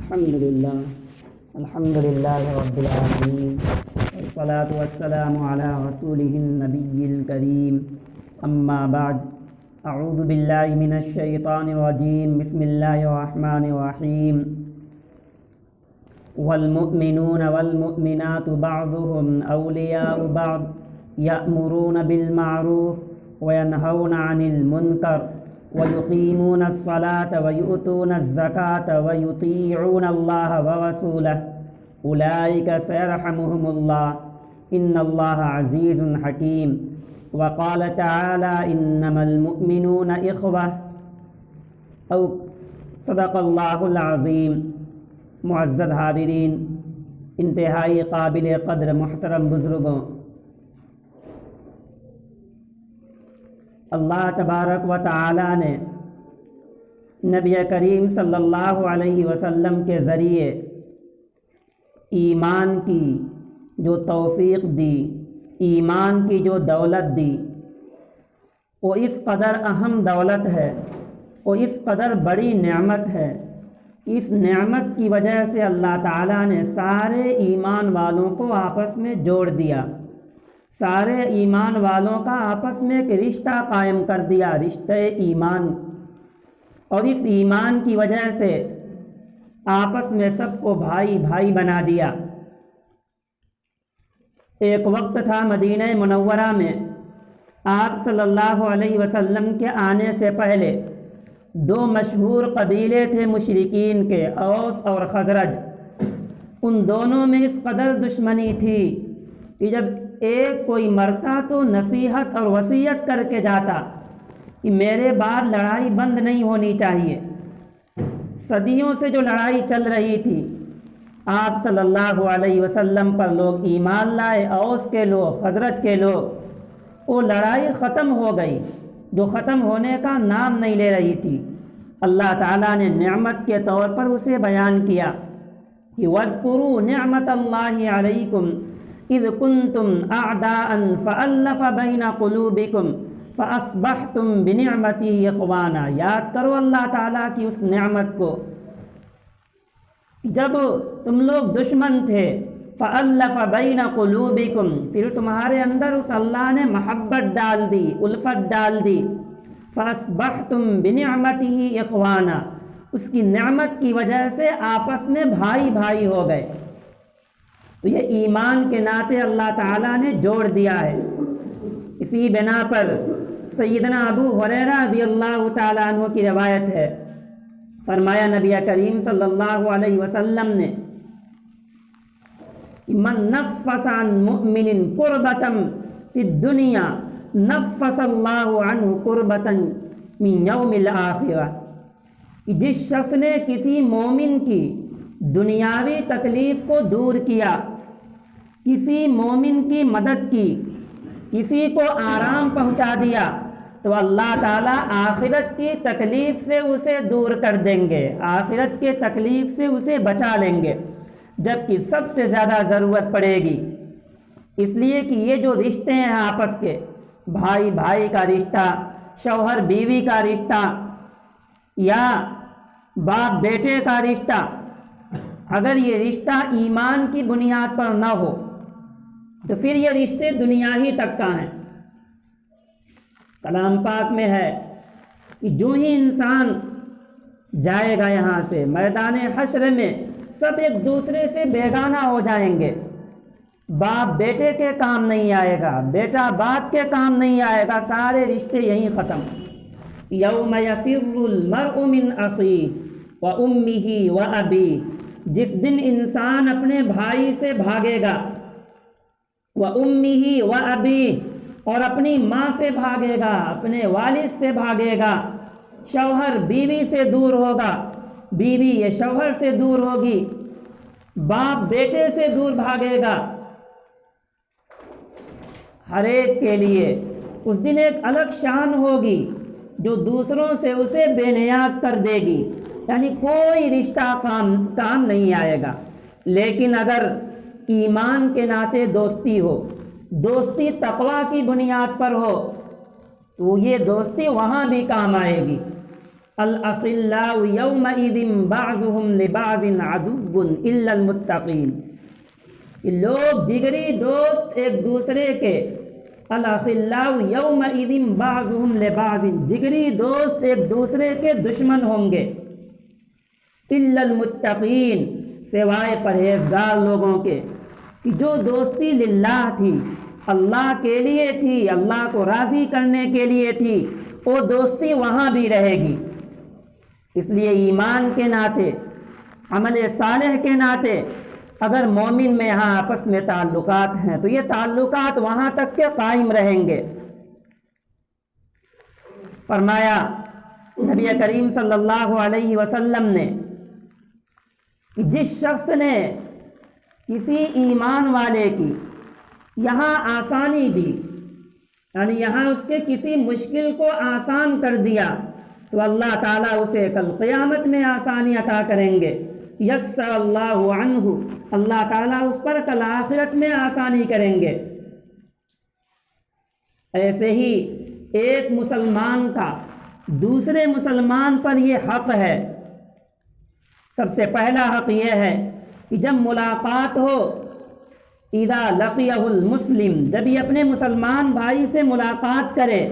الحمد لله رب العالمين والصلاة والسلام على رسوله النبي الكريم أما بعد أعوذ بالله من الشيطان الرجيم بسم الله الرحمن الرحيم والمؤمنون والمؤمنات بعضهم أولياء بعض يأمرون بالمعروف وينهون عن المنكر ويقيمون الصلاة ويؤتون الزكاة ويطيعون الله ورسوله أولئك سيرحمهم الله إن الله عزيز حكيم وقال تعالى إنما المؤمنون إخوة أو صدق الله العظيم. معزز حاضرین، انتہائی قابل قدر محترم بزرگوں، اللہ تبارک و تعالی نے نبی کریم صلی اللہ علیہ وسلم کے ذریعے ایمان کی جو توفیق دی، ایمان کی جو دولت دی، وہ اس قدر اہم دولت ہے، وہ اس قدر بڑی نعمت ہے. اس نعمت کی وجہ سے اللہ تعالیٰ نے سارے ایمان والوں کو آپس میں جوڑ دیا، سارے ایمان والوں کا آپس میں ایک رشتہ قائم کر دیا، رشتہ ایمان. اور اس ایمان کی وجہ سے آپس میں سب کو بھائی بھائی بنا دیا. ایک وقت تھا مدینہ منورہ میں آپ صلی اللہ علیہ وسلم کے آنے سے پہلے دو مشہور قبیلے تھے مشرکین کے، اوس اور خزرج. ان دونوں میں اس قدر دشمنی تھی کہ جب ایک کوئی مرتا تو نصیحت اور وصیت کر کے جاتا کہ میرے بعد لڑائی بند نہیں ہونی چاہیے. صدیوں سے جو لڑائی چل رہی تھی، آپ صلی اللہ علیہ وسلم پر لوگ ایمان لائے، اوس کے لوگ، خزرج کے لوگ، وہ لڑائی ختم ہو گئی جو ختم ہونے کا نام نہیں لے رہی تھی. اللہ تعالیٰ نے نعمت کے طور پر اسے بیان کیا کہ وَاذْكُرُوا نِعْمَةَ اللَّهِ عَلَيْكُمْ اِذْ كُنْتُمْ أَعْدَاءً فَأَلَّفَ بَيْنَ قُلُوبِكُمْ فَأَصْبَحْتُمْ بِنِعْمَتِهِ إِخْوَانًا. یاد کرو اللہ تعالیٰ کی اس نعمت کو جب تم لوگ دشمن تھے، فَأَلَّفَ بَيْنَ قُلُوبِكُمْ، پھر تمہارے اندر اس اللہ نے محبت ڈال دی، الفت ڈال دی. فَأَصْبَحْتُمْ بِنِعْمَتِهِ إِخْوَانًا، اس کی نعمت کی وجہ سے آپس میں بھائی بھائی ہو گئے. تو یہ ایمان کے ناطے اللہ تعالیٰ نے جوڑ دیا ہے. اسی بنا پر سیدنا ابو ہریرہ رضی اللہ تعالیٰ عنہ کی روایت ہے، فرمایا نبی کریم صلی اللہ علیہ وسلم نے من نفس عن مؤمن کربۃ فی الدنیا نفس اللہ عنہ کربۃ من یوم الآخرہ. جس شخص نے کسی مومن کی دنیاوی تکلیف کو دور کیا، کسی مومن کی مدد کی، کسی کو آرام پہنچا دیا، تو اللہ تعالیٰ آخرت کی تکلیف سے اسے دور کر دیں گے، آخرت کے تکلیف سے اسے بچا لیں گے جبکہ سب سے زیادہ ضرورت پڑے گی. اس لیے کہ یہ جو رشتے ہیں آپس کے، بھائی بھائی کا رشتہ، شوہر بیوی کا رشتہ، یا باپ بیٹے کا رشتہ، اگر یہ رشتہ ایمان کی بنیاد پر نہ ہو تو پھر یہ رشتے دنیا ہی تک کا ہیں. کلام پاک میں ہے کہ جو ہی انسان جائے گا یہاں سے، میدان حشر میں سب ایک دوسرے سے بیگانہ ہو جائیں گے. باپ بیٹے کے کام نہیں آئے گا، بیٹا باپ کے کام نہیں آئے گا، سارے رشتے یہیں ختم. یوم یفر المرء من اخیہ وامہ وابیہ، جس دن انسان اپنے بھائی سے بھاگے گا، وامہ وابیہ، اور اپنی ماں سے بھاگے گا، اپنے والد سے بھاگے گا. شوہر بیوی سے دور ہوگا، بیوی یہ شوہر سے دور ہوگی، باپ بیٹے سے دور بھاگے گا. ہر ایک کے لیے اس دن ایک الگ شان ہوگی جو دوسروں سے اسے بے نیاز کر دے گی، یعنی کوئی رشتہ کام نہیں آئے گا. لیکن اگر ایمان کے ناطے دوستی ہو، دوستی تقویٰ کی بنیاد پر ہو، تو یہ دوستی وہاں بھی کام آئے گی. الأخلاء يومئذ بعضهم لبعض عدو إلا المتقين، لوگ جگری دوست ایک دوسرے کے، الاخلاء یومئذ بعضهم لبعض، جگری دوست ایک دوسرے کے دشمن ہوں گے، الا المتقین، سوائے پرہیزگار لوگوں کے، جو دوستی للہ تھی، اللہ کے لیے تھی، اللہ کو راضی کرنے کے لیے تھی، وہ دوستی وہاں بھی رہے گی۔ اس لیے ایمان کے ناطے، عمل صالح کے ناطے، اگر مومن میں یہاں آپس میں تعلقات ہیں تو یہ تعلقات وہاں تک کے قائم رہیں گے۔ فرمایا نبی کریم صلی اللہ علیہ وسلم نے کہ جس شخص نے کسی ایمان والے کی یہاں آسانی دی، یعنی یہاں اس کے کسی مشکل کو آسان کر دیا، تو اللہ تعالیٰ اسے کل قیامت میں آسانی عطا کریں گے۔ یسر اللہ عنہ، اللہ تعالیٰ اس پر کل آخرت میں آسانی کریں گے۔ ایسے ہی ایک مسلمان کا دوسرے مسلمان پر یہ حق ہے۔ سب سے پہلا حق یہ ہے کہ جب ملاقات ہو، اذا لقیہ المسلم، جب یہ اپنے مسلمان بھائی سے ملاقات کرے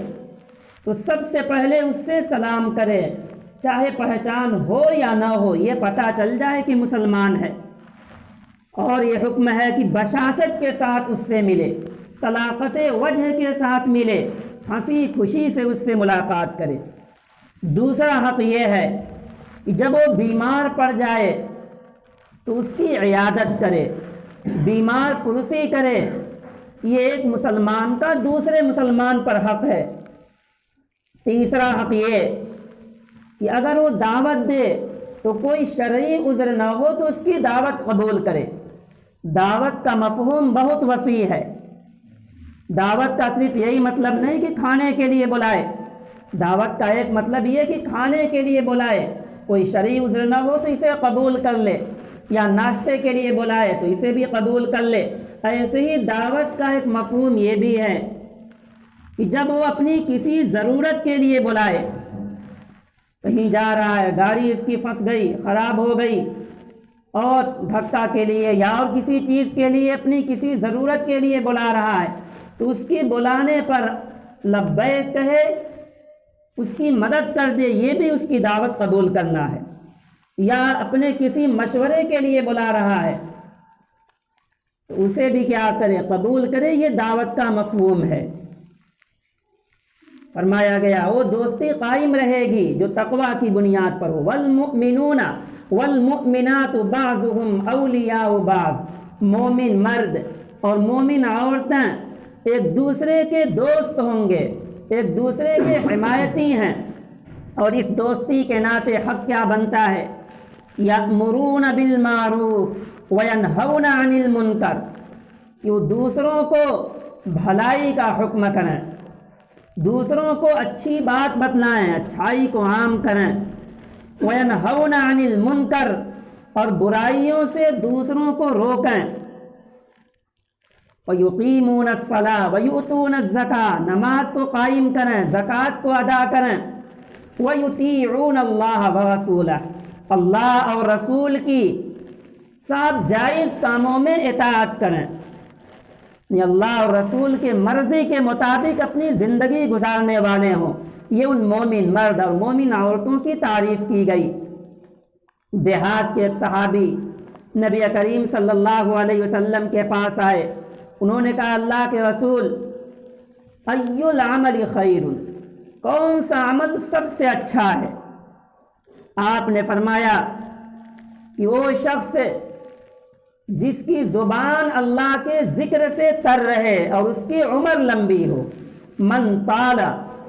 تو سب سے پہلے اس سے سلام کرے، چاہے پہچان ہو یا نہ ہو، یہ پتہ چل جائے کہ مسلمان ہے۔ اور یہ حکم ہے کہ بشاشت کے ساتھ اس سے ملے، طلاقت وجہ کے ساتھ ملے، ہنسی خوشی سے اس سے ملاقات کرے۔ دوسرا حق یہ ہے کہ جب وہ بیمار پڑ جائے تو اس کی عیادت کرے، بیمار پرسی کرے۔ یہ ایک مسلمان کا دوسرے مسلمان پر حق ہے۔ تیسرا حق یہ کہ اگر وہ دعوت دے تو کوئی شرعی عذر نہ ہو تو اس کی دعوت قبول کرے۔ دعوت کا مفہوم بہت وسیع ہے۔ دعوت کا صرف یہی مطلب نہیں کہ کھانے کے لیے بلائے، دعوت کا ایک مطلب یہ کہ کھانے کے لیے بلائے، کوئی شرعی عذر نہ ہو تو اسے قبول کر لے، یا ناشتے کے لیے بلائے تو اسے بھی قبول کر لے۔ ایسے ہی دعوت کا ایک مفہوم یہ بھی ہے کہ جب وہ اپنی کسی ضرورت کے لیے بلائے، کہیں جا رہا ہے، گاڑی اس کی پھنس گئی، خراب ہو گئی، اور دھکا کے لیے یا اور کسی چیز کے لیے اپنی کسی ضرورت کے لیے بلا رہا ہے، تو اس کی بلانے پر لبیک کہے، اس کی مدد کر دے، یہ بھی اس کی دعوت قبول کرنا ہے۔ یا اپنے کسی مشورے کے لیے بلا رہا ہے تو اسے بھی کیا کرے، قبول کرے، یہ دعوت کا مفہوم ہے۔ فرمایا گیا وہ دوستی قائم رہے گی جو تقوی کی بنیاد پر ہو۔ والمؤمنون والمؤمنات بعضهم اولیاء بعض، مومن مرد اور مومن عورتیں ایک دوسرے کے دوست ہوں گے، ایک دوسرے کے حمایتی ہیں۔ اور اس دوستی کے ناطے حق کیا بنتا ہے؟ یأمرون بالمعروف وینہون عن المنکر، کہ وہ دوسروں کو بھلائی کا حکم کریں، دوسروں کو اچھی بات بتلائیں، اچھائی کو عام کریں۔ وینہون عن المنکر، اور برائیوں سے دوسروں کو روکیں۔ ویقیمون الصلاۃ ویؤتون الزکاۃ، نماز کو قائم کریں، زکوٰۃ کو ادا کریں۔ ویطیعون اللہ ورسولہ، اللہ اور رسول کی سب جائز کاموں میں اطاعت کریں، یعنی اللہ اور رسول کے مرضی کے مطابق اپنی زندگی گزارنے والے ہوں۔ یہ ان مومن مرد اور مومن عورتوں کی تعریف کی گئی۔ دیہات کے ایک صحابی نبی کریم صلی اللہ علیہ وسلم کے پاس آئے، انہوں نے کہا اللہ کے رسول، ای العمل خیر، کون سا عمل سب سے اچھا ہے؟ آپ نے فرمایا کہ وہ شخص جس کی زبان اللہ کے ذکر سے تر رہے اور اس کی عمر لمبی ہو۔ من طال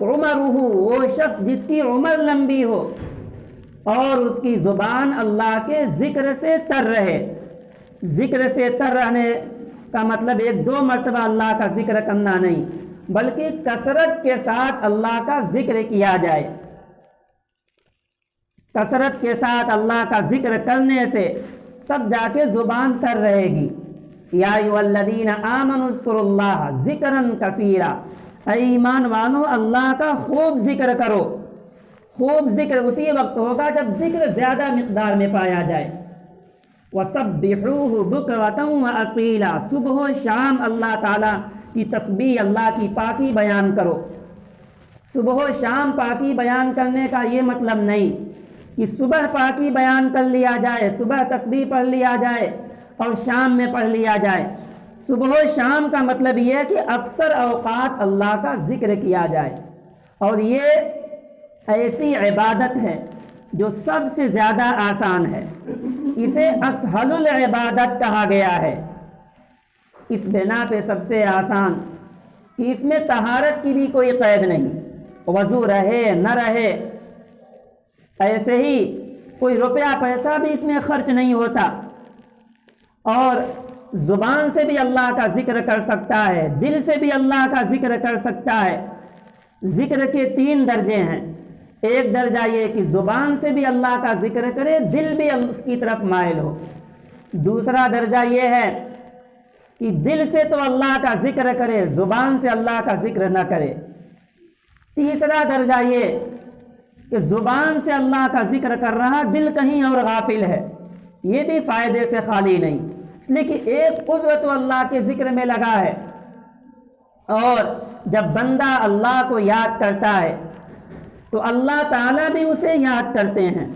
عمرہ، وہ شخص جس کی عمر لمبی ہو اور اس کی زبان اللہ کے ذکر سے تر رہے۔ ذکر سے تر رہنے کا مطلب ایک دو مرتبہ اللہ کا ذکر کرنا نہیں، بلکہ کثرت کے ساتھ اللہ کا ذکر کیا جائے۔ کثرت کے ساتھ اللہ کا ذکر کرنے سے تب جا کے زبان تر رہے گی۔ یا ایھا الذین آمنوا اذکروا اللہ ذکرا کثیرا، اے ایمان والو اللہ کا خوب ذکر کرو۔ خوب ذکر اسی وقت ہوگا جب ذکر زیادہ مقدار میں پایا جائے۔ وَسَبِّحُوهُ بُكْرَةً وَأَصِيلًا، صبح و شام اللہ تعالیٰ کی تسبیح، اللہ کی پاکی بیان کرو۔ صبح و شام پاکی بیان کرنے کا یہ مطلب نہیں کہ صبح پاکی بیان کر لیا جائے، صبح تسبیح پڑھ لیا جائے اور شام میں پڑھ لیا جائے۔ صبح و شام کا مطلب یہ ہے کہ اکثر اوقات اللہ کا ذکر کیا جائے، اور یہ ایسی عبادت ہے جو سب سے زیادہ آسان ہے، اسے اسہل العبادت کہا گیا ہے۔ اس بنا پہ سب سے آسان کہ اس میں طہارت کی بھی کوئی قید نہیں، وضو رہے نہ رہے، ایسے ہی کوئی روپیہ پیسہ بھی اس میں خرچ نہیں ہوتا، اور زبان سے بھی اللہ کا ذکر کر سکتا ہے، دل سے بھی اللہ کا ذکر کر سکتا ہے۔ ذکر کے 3 درجے ہیں، ایک درجہ یہ کہ زبان سے بھی اللہ کا ذکر کرے، دل بھی اس کی طرف مائل ہو۔ دوسرا درجہ یہ ہے کہ دل سے تو اللہ کا ذکر کرے، زبان سے اللہ کا ذکر نہ کرے۔ تیسرا درجہ یہ کہ زبان سے اللہ کا ذکر کر رہا، دل کہیں اور غافل ہے، یہ بھی فائدے سے خالی نہیں، اس لیے کہ ایک عضو تو اللہ کے ذکر میں لگا ہے۔ اور جب بندہ اللہ کو یاد کرتا ہے تو اللہ تعالیٰ بھی اسے یاد کرتے ہیں۔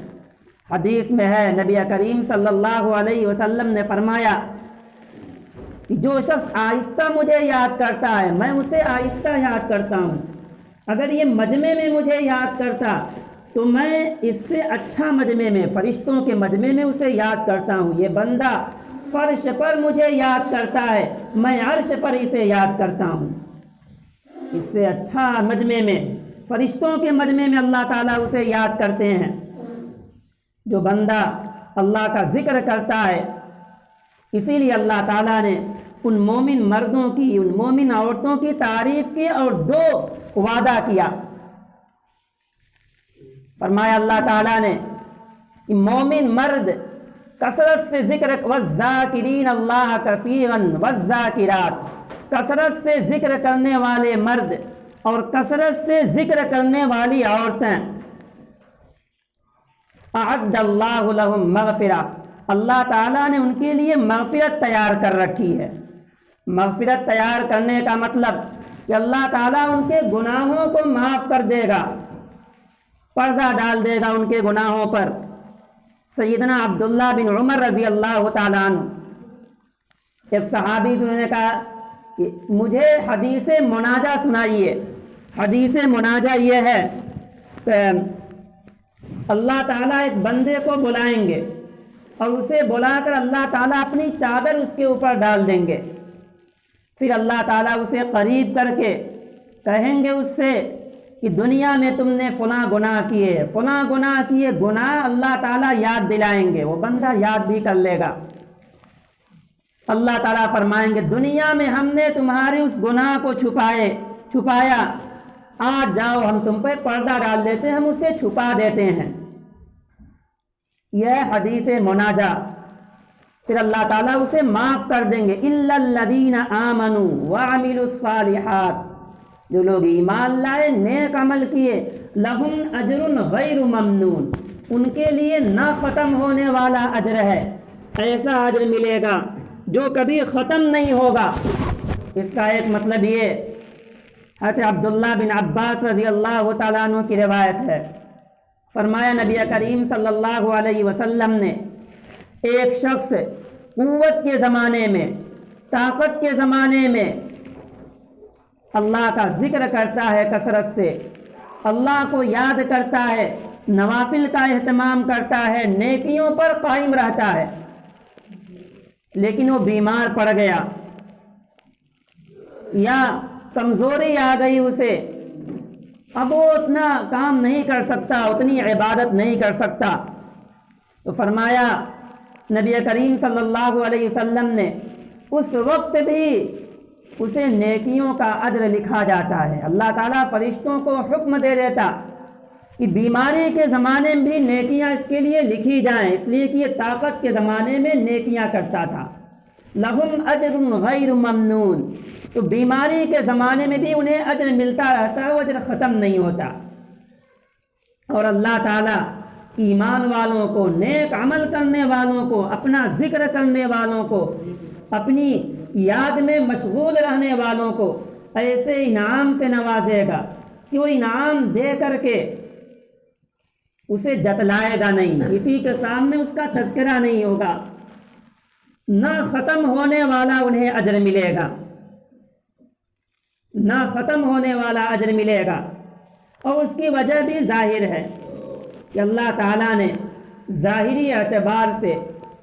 حدیث میں ہے، نبی کریم صلی اللہ علیہ وسلم نے فرمایا کہ جو شخص آہستہ مجھے یاد کرتا ہے میں اسے آہستہ یاد کرتا ہوں، اگر یہ مجمع میں مجھے یاد کرتا تو میں اس سے اچھا مجمع میں، فرشتوں کے مجمع میں اسے یاد کرتا ہوں۔ یہ بندہ فرش پر مجھے یاد کرتا ہے، میں عرش پر اسے یاد کرتا ہوں۔ اس سے اچھا مجمع میں، فرشتوں کے مجمع میں اللہ تعالیٰ اسے یاد کرتے ہیں۔ جو بندہ اللہ کا ذکر کرتا ہے، اسی لیے اللہ تعالیٰ نے ان مومن مردوں کی، ان مومن عورتوں کی تعریف کی اور 2 وعدہ کیا۔ فرمایا اللہ تعالیٰ نے کہ مومن مرد کثرت سے ذکر، والذاکرین اللہ کثیرا والذاکرات، کثرت سے ذکر کرنے والے مرد اور کثرت سے ذکر کرنے والی عورتیں، اعد اللہ لہم مغفرہ، اللہ تعالیٰ نے ان کے لیے مغفرت تیار کر رکھی ہے۔ مغفرت تیار کرنے کا مطلب کہ اللہ تعالیٰ ان کے گناہوں کو معاف کر دے گا، پردہ ڈال دے گا ان کے گناہوں پر۔ سیدنا عبداللہ بن عمر رضی اللہ تعالیٰ عنہ، ایک صحابی جنہوں نے کہا کہ مجھے حدیث مناجہ سنائیے۔ حدیث مناجہ یہ ہے کہ اللہ تعالیٰ ایک بندے کو بلائیں گے اور اسے بلا کر اللہ تعالیٰ اپنی چادر اس کے اوپر ڈال دیں گے، پھر اللہ تعالیٰ اسے قریب کر کے کہیں گے اس سے کہ دنیا میں تم نے فلاں گناہ کیے، فلاں گناہ کیے، گناہ اللہ تعالیٰ یاد دلائیں گے، وہ بندہ یاد بھی کر لے گا۔ اللہ تعالیٰ فرمائیں گے دنیا میں ہم نے تمہاری اس گناہ کو چھپایا، آج جاؤ ہم تم پہ پردہ ڈال دیتے ہیں، ہم اسے چھپا دیتے ہیں۔ یہ حدیث مناجہ۔ پھر اللہ تعالیٰ اسے معاف کر دیں گے، الا الذین آمنوا وعملوا الصالحات، جو لوگ ایمان لائے، نیک عمل کیے، لہم اجر غیر ممنون، ان کے لیے نہ ختم ہونے والا اجر ہے، ایسا اجر ملے گا جو کبھی ختم نہیں ہوگا۔ اس کا ایک مطلب یہ، حضرت عبداللہ بن عباس رضی اللہ تعالیٰ عنہ کی روایت ہے، فرمایا نبی کریم صلی اللہ علیہ وسلم نے ایک شخص قوت کے زمانے میں، طاقت کے زمانے میں اللہ کا ذکر کرتا ہے، کثرت سے اللہ کو یاد کرتا ہے، نوافل کا اہتمام کرتا ہے، نیکیوں پر قائم رہتا ہے، لیکن وہ بیمار پڑ گیا یا کمزوری آ گئی اسے، اب وہ اتنا کام نہیں کر سکتا، اتنی عبادت نہیں کر سکتا، تو فرمایا نبی کریم صلی اللہ علیہ وسلم نے اس وقت بھی اسے نیکیوں کا اجر لکھا جاتا ہے۔ اللہ تعالیٰ فرشتوں کو حکم دے دیتا کہ بیماری کے زمانے میں بھی نیکیاں اس کے لیے لکھی جائیں، اس لیے کہ یہ طاقت کے زمانے میں نیکیاں کرتا تھا۔ لہم اجر غیر ممنون، تو بیماری کے زمانے میں بھی انہیں اجر ملتا رہتا ہے، وہ اجر ختم نہیں ہوتا۔ اور اللہ تعالیٰ ایمان والوں کو، نیک عمل کرنے والوں کو، اپنا ذکر کرنے والوں کو، اپنی یاد میں مشغول رہنے والوں کو ایسے انعام سے نوازے گا کہ وہ انعام دے کر کے اسے جتلائے گا نہیں، کسی کے سامنے اس کا تذکرہ نہیں ہوگا، نہ ختم ہونے والا انہیں اجر ملے گا، نہ ختم ہونے والا اجر ملے گا۔ اور اس کی وجہ بھی ظاہر ہے کہ اللہ تعالیٰ نے ظاہری اعتبار سے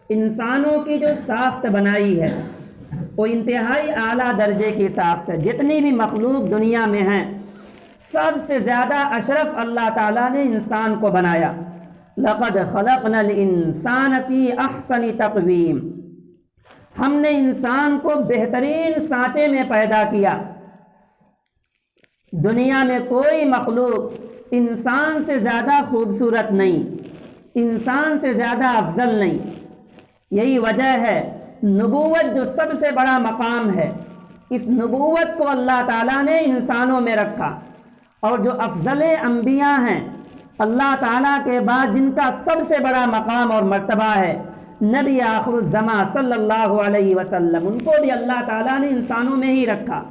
انسانوں کی جو ساخت بنائی ہے وہ انتہائی اعلیٰ درجے کی ساخت ہے۔ جتنی بھی مخلوق دنیا میں ہیں سب سے زیادہ اشرف اللہ تعالیٰ نے انسان کو بنایا۔ لقد خلقنا الانسان فی احسن تقویم، ہم نے انسان کو بہترین سانچے میں پیدا کیا۔ دنیا میں کوئی مخلوق انسان سے زیادہ خوبصورت نہیں، انسان سے زیادہ افضل نہیں۔ یہی وجہ ہے نبوت جو سب سے بڑا مقام ہے، اس نبوت کو اللہ تعالیٰ نے انسانوں میں رکھا، اور جو افضل انبیاء ہیں اللہ تعالیٰ کے بعد جن کا سب سے بڑا مقام اور مرتبہ ہے نبی آخر الزماں صلی اللہ علیہ وسلم، ان کو بھی اللہ تعالیٰ نے انسانوں میں ہی رکھا۔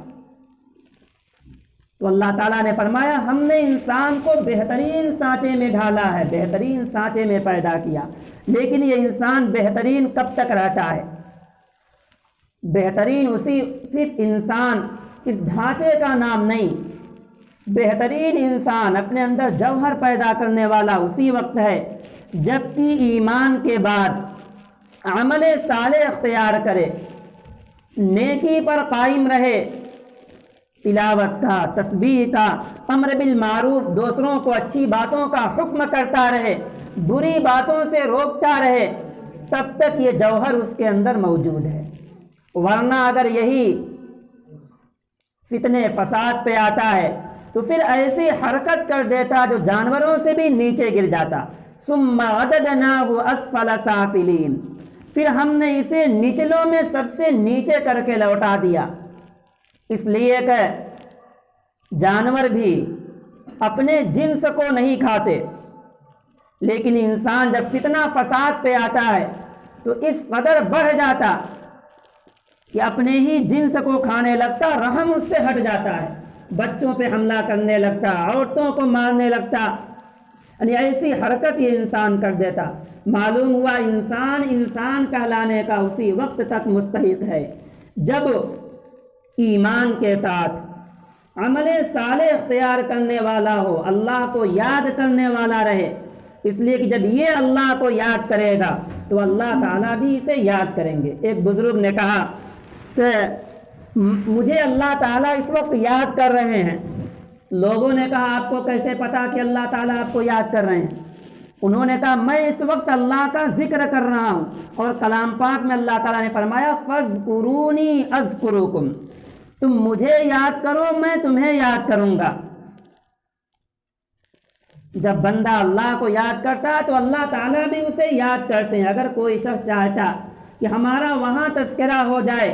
تو اللہ تعالیٰ نے فرمایا ہم نے انسان کو بہترین سانچے میں ڈھالا ہے، بہترین سانچے میں پیدا کیا۔ لیکن یہ انسان بہترین کب تک رہتا ہے؟ بہترین اسی صرف انسان اس ڈھانچے کا نام نہیں، بہترین انسان اپنے اندر جوہر پیدا کرنے والا اسی وقت ہے جبکہ ایمان کے بعد عمل صالح اختیار کرے، نیکی پر قائم رہے، تلاوت کا، تسبیح کا، امر بالمعروف، دوسروں کو اچھی باتوں کا حکم کرتا رہے، بری باتوں سے روکتا رہے، تب تک یہ جوہر اس کے اندر موجود ہے۔ ورنہ اگر یہی فتنے فساد پہ آتا ہے تو پھر ایسی حرکت کر دیتا جو جانوروں سے بھی نیچے گر جاتا۔ ثم رددناہ اسفل سافلین، پھر ہم نے اسے نچلوں میں سب سے نیچے کر کے لوٹا دیا۔ اس لیے کہ جانور بھی اپنے جنس کو نہیں کھاتے، لیکن انسان جب فتنہ فساد پہ آتا ہے تو اس قدر بڑھ جاتا کہ اپنے ہی جنس کو کھانے لگتا، رحم اس سے ہٹ جاتا ہے، بچوں پہ حملہ کرنے لگتا، عورتوں کو مارنے لگتا، یعنی ایسی حرکت یہ انسان کر دیتا۔ معلوم ہوا انسان کہلانے کا اسی وقت تک مستحق ہے جب ایمان کے ساتھ عمل صالح اختیار کرنے والا ہو، اللہ کو یاد کرنے والا رہے۔ اس لیے کہ جب یہ اللہ کو یاد کرے گا تو اللہ تعالیٰ بھی اسے یاد کریں گے۔ ایک بزرگ نے کہا کہ مجھے اللہ تعالیٰ اس وقت یاد کر رہے ہیں۔ لوگوں نے کہا آپ کو کیسے پتا کہ اللہ تعالیٰ آپ کو یاد کر رہے ہیں؟ انہوں نے کہا میں اس وقت اللہ کا ذکر کر رہا ہوں، اور کلام پاک میں اللہ تعالیٰ نے فرمایا فاذکرونی اذکرکم، تم مجھے یاد کرو میں تمہیں یاد کروں گا۔ جب بندہ اللہ کو یاد کرتا ہے تو اللہ تعالیٰ بھی اسے یاد کرتے ہیں۔ اگر کوئی شخص چاہتا کہ ہمارا وہاں تذکرہ ہو جائے،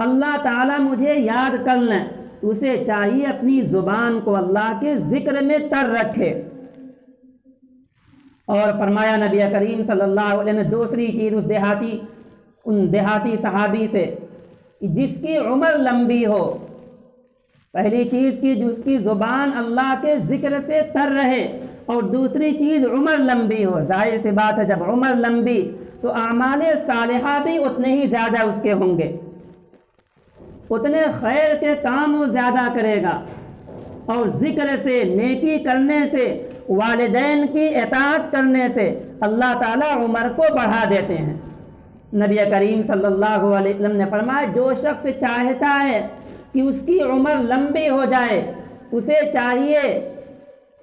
اللہ تعالیٰ مجھے یاد کر لیں، تو اسے چاہیے اپنی زبان کو اللہ کے ذکر میں تر رکھے۔ اور فرمایا نبی کریم صلی اللہ علیہ وسلم نے دوسری چیز ان دیہاتی صحابی سے، جس کی عمر لمبی ہو، پہلی چیز کی جس کی زبان اللہ کے ذکر سے تر رہے، اور دوسری چیز عمر لمبی ہو۔ ظاہر سی بات ہے جب عمر لمبی تو اعمال صالحہ بھی اتنے ہی زیادہ اس کے ہوں گے، اتنے خیر کے کام وہ زیادہ کرے گا، اور ذکر سے، نیکی کرنے سے، والدین کی اطاعت کرنے سے اللہ تعالیٰ عمر کو بڑھا دیتے ہیں۔ نبی کریم صلی اللہ علیہ وسلم نے فرمایا جو شخص چاہتا ہے کہ اس کی عمر لمبی ہو جائے، اسے چاہیے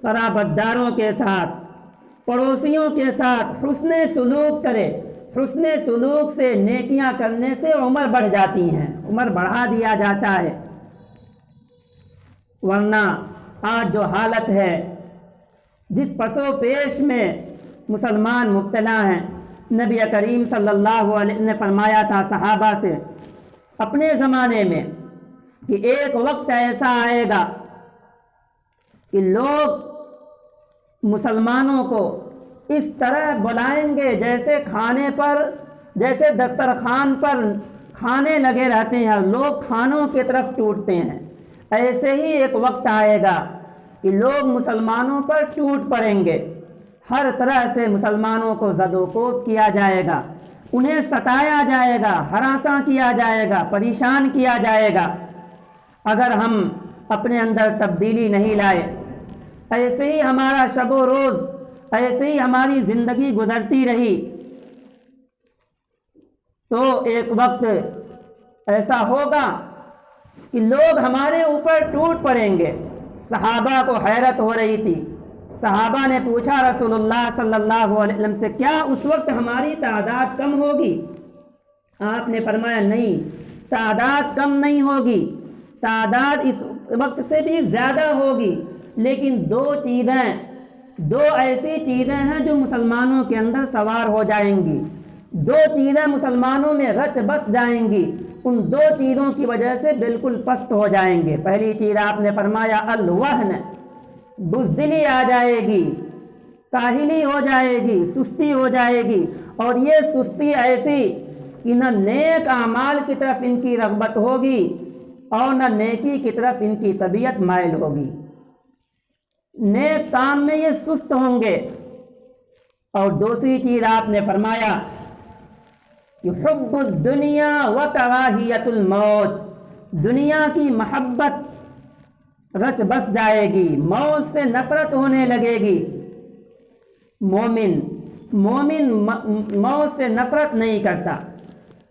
قرابت داروں کے ساتھ، پڑوسیوں کے ساتھ حسن سلوک کرے۔ حسن سلوک سے، نیکیاں کرنے سے عمر بڑھ جاتی ہیں، عمر بڑھا دیا جاتا ہے۔ ورنہ آج جو حالت ہے، جس پس و پیش میں مسلمان مبتلا ہیں، نبی کریم صلی اللہ علیہ وسلم نے فرمایا تھا صحابہ سے اپنے زمانے میں کہ ایک وقت ایسا آئے گا کہ لوگ مسلمانوں کو اس طرح بلائیں گے جیسے دسترخوان پر کھانے لگے رہتے ہیں اور لوگ کھانوں کی طرف ٹوٹتے ہیں، ایسے ہی ایک وقت آئے گا کہ لوگ مسلمانوں پر ٹوٹ پڑیں گے، ہر طرح سے مسلمانوں کو زد و کوب کیا جائے گا، انہیں ستایا جائے گا، ہراساں کیا جائے گا، پریشان کیا جائے گا، اگر ہم اپنے اندر تبدیلی نہیں لائے۔ ایسے ہی ہمارا شب و روز، ایسے ہی ہماری زندگی گزرتی رہی تو ایک وقت ایسا ہوگا کہ لوگ ہمارے اوپر ٹوٹ پڑیں گے۔ صحابہ کو حیرت ہو رہی تھی، صحابہ نے پوچھا رسول اللہ صلی اللہ علیہ وسلم سے، کیا اس وقت ہماری تعداد کم ہوگی؟ آپ نے فرمایا نہیں، تعداد کم نہیں ہوگی، تعداد اس وقت سے بھی زیادہ ہوگی، لیکن دو ایسی چیزیں ہیں جو مسلمانوں کے اندر سوار ہو جائیں گی، دو چیزیں مسلمانوں میں رچ بس جائیں گی، ان دو چیزوں کی وجہ سے بالکل پست ہو جائیں گے۔ پہلی چیز آپ نے فرمایا الوہن، بزدلی آ جائے گی، کاہلی ہو جائے گی، سستی ہو جائے گی، اور یہ سستی ایسی کہ نہ نیک اعمال کی طرف ان کی رغبت ہوگی اور نہ نیکی کی طرف ان کی طبیعت مائل ہوگی، نیک کام میں یہ سست ہوں گے۔ اور دوسری چیز آپ نے فرمایا کہ حب الدنیا و کراہیت الموت، دنیا کی محبت رچ بس جائے گی، موت سے نفرت ہونے لگے گی۔ مومن موت سے نفرت نہیں کرتا،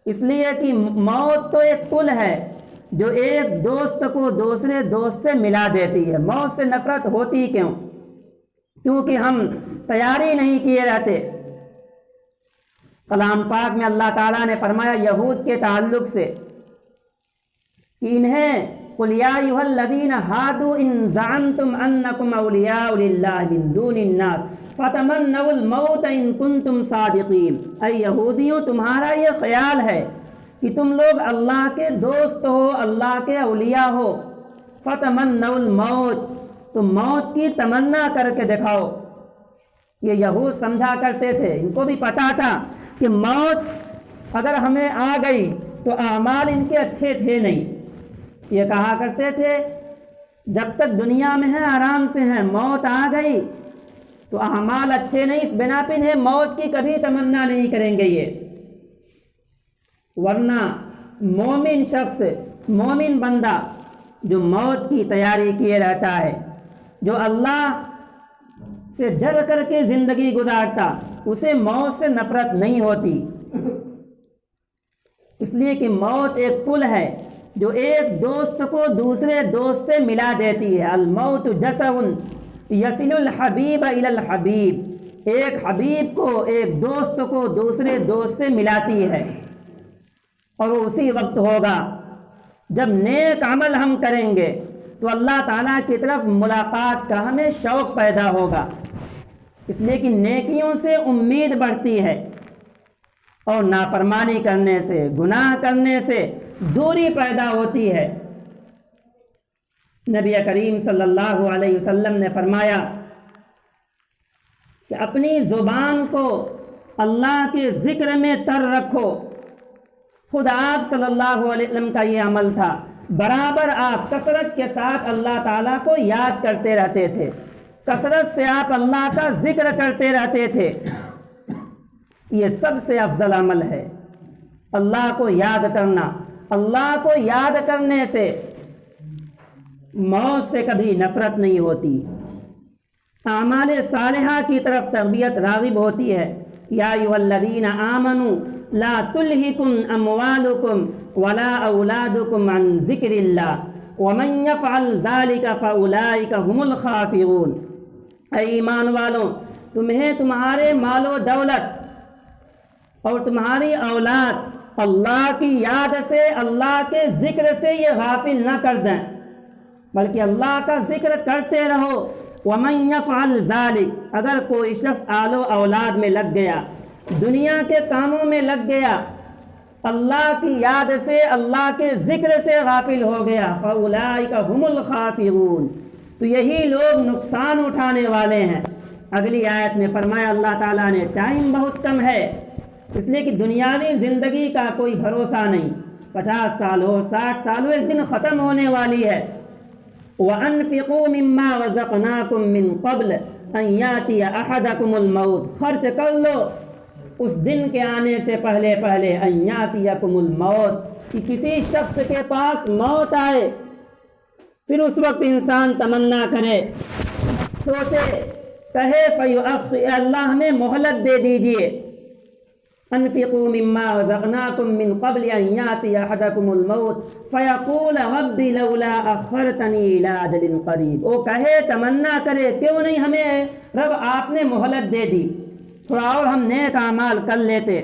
اس لیے کہ موت تو ایک پل ہے جو ایک دوست کو دوسرے دوست سے ملا دیتی ہے۔ موت سے نفرت ہوتی کیوں؟ کیونکہ ہم تیاری نہیں کیے رہتے۔ کلام پاک میں اللہ تعالیٰ نے فرمایا یہود کے تعلق سے کہ انہیں قُلْ يَا أَيُّهَا الَّذِينَ هَادُوا إِن زَعَمْتُمْ أَنَّكُمْ أَوْلِيَاءُ لِلَّهِ مِن دُونِ النَّاسِ فَتَمَنَّوُا الْمَوْتَ إِن كُنتُمْ صَادِقِينَ۔ اے یہودیوں، تمہارا یہ خیال ہے کہ تم لوگ اللہ کے دوست ہو، اللہ کے اولیاء ہو، فَتَمَنَّوُا الْمَوْتَ، تم موت کی تمنا کر کے دکھاؤ۔ یہ یہود سمجھا کرتے تھے، ان کو بھی پتا تھا کہ موت اگر ہمیں آ گئی تو اعمال ان کے اچھے تھے نہیں۔ یہ کہا کرتے تھے جب تک دنیا میں ہیں آرام سے ہیں، موت آ گئی تو اعمال اچھے نہیں، اس بنا پہ انہیں موت کی کبھی تمنا نہیں کریں گے یہ۔ ورنہ مومن شخص، مومن بندہ جو موت کی تیاری کیے رہتا ہے، جو اللہ سے ڈر کر کے زندگی گزارتا، اسے موت سے نفرت نہیں ہوتی، اس لیے کہ موت ایک پل ہے جو ایک دوست کو دوسرے دوست سے ملا دیتی ہے۔ الموت جسر یصل الحبیب الی الحبیب، ایک حبیب کو، ایک دوست کو دوسرے دوست سے ملاتی ہے، اور اسی وقت ہوگا جب نیک عمل ہم کریں گے تو اللہ تعالیٰ کی طرف ملاقات کا ہمیں شوق پیدا ہوگا، اس لیے کہ نیکیوں سے امید بڑھتی ہے اور نافرمانی کرنے سے، گناہ کرنے سے دوری پیدا ہوتی ہے۔ نبی کریم صلی اللہ علیہ وسلم نے فرمایا کہ اپنی زبان کو اللہ کے ذکر میں تر رکھو۔ خود آپ صلی اللہ علیہ وسلم کا یہ عمل تھا، برابر آپ کثرت کے ساتھ اللہ تعالیٰ کو یاد کرتے رہتے تھے، کثرت سے آپ اللہ کا ذکر کرتے رہتے تھے۔ یہ سب سے افضل عمل ہے، اللہ کو یاد کرنا۔ اللہ کو یاد کرنے سے موت سے کبھی نفرت نہیں ہوتی، اعمال صالحہ کی طرف تربیت راغب ہوتی ہے۔ یا ایھا الذین آمنوا لا تلہکم اموالکم ولا اولادکم عن ذکر اللہ ومن یفعل ذلک فاولئک ھم الخاسرون۔ اے ایمان والوں، تمہیں تمہارے مال و دولت اور تمہاری اولاد اللہ کی یاد سے، اللہ کے ذکر سے یہ غافل نہ کر دیں، بلکہ اللہ کا ذکر کرتے رہو۔ وَمَن يَفْعَلْ ذَلِكَ، اگر کوئی شخص آل و اولاد میں لگ گیا، دنیا کے کاموں میں لگ گیا، اللہ کی یاد سے، اللہ کے ذکر سے غافل ہو گیا، فَأُولَئِكَ هُمُ الْخَاسِرُونَ، تو یہی لوگ نقصان اٹھانے والے ہیں۔ اگلی آیت میں فرمایا اللہ تعالیٰ نے ٹائم بہت کم ہے، اس لیے کہ دنیاوی زندگی کا کوئی بھروسہ نہیں، 50 سال ہو 60 سال ہو، ایک دن ختم ہونے والی ہے۔ وَأَنفِقُوا مِمَّا رَزَقْنَاكُم مِّن قَبْلِ أَن يَأْتِيَ أَحَدَكُمُ الْمَوْتُ، خرچ کر لو اس دن کے آنے سے پہلے أَن يَأْتِيَكُمُ الْمَوْتُ، کہ کسی شخص کے پاس موت آئے، پھر اس وقت انسان تمنا کرے، سوچے، کہے فَيُؤَخِّرُ، اللہ ہمیں مہلت دے دیجئے، انفقوا مما رزقناكم من قبل ان ياتي احدكم الموت فيقول رب لولا اخرتني الى اجل قریب، وہ کہے، تمنا کرے، کیوں نہیں ہمیں رب آپ نے مہلت دے دی، تھوڑا اور ہم نیک اعمال کر لیتے،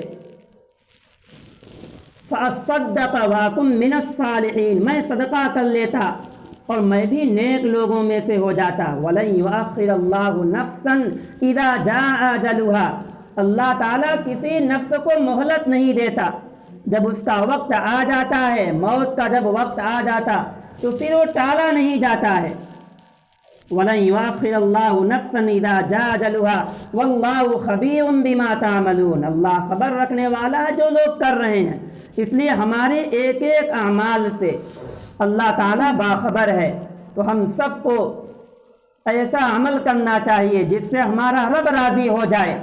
فاصدق واكن من الصالحین، میں صدقہ کر لیتا اور میں بھی نیک لوگوں میں سے ہو جاتا۔ ولن يؤخر الله نفسا اذا جاء اجلها، اللہ تعالیٰ کسی نفس کو مہلت نہیں دیتا، جب اس کا وقت آ جاتا ہے، موت کا جب وقت آ جاتا تو پھر وہ ٹالا نہیں جاتا ہے۔ وَلَن يُؤَخِّرَ اللَّهُ نَفْسًا إِذَا جَاءَ أَجَلُهَا وَاللَّهُ خَبِيرٌ بِمَا تَعْمَلُونَ، اللہ خبر رکھنے والا ہے جو لوگ کر رہے ہیں، اس لیے ہمارے ایک ایک اعمال سے اللہ تعالیٰ باخبر ہے۔ تو ہم سب کو ایسا عمل کرنا چاہیے جس سے ہمارا رب راضی ہو جائے،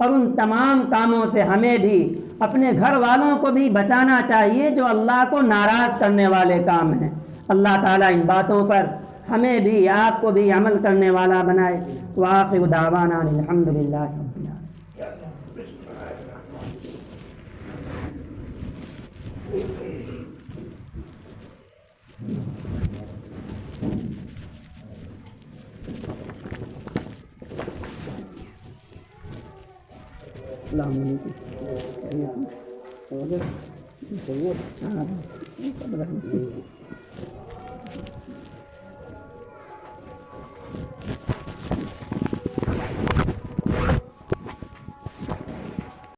اور ان تمام کاموں سے ہمیں بھی اپنے گھر والوں کو بھی بچانا چاہیے جو اللہ کو ناراض کرنے والے کام ہیں۔ اللہ تعالیٰ ان باتوں پر ہمیں بھی آپ کو بھی عمل کرنے والا بنائے۔ وآخر دعوانا الحمدللہ رب العالمین۔ السلام علیکم۔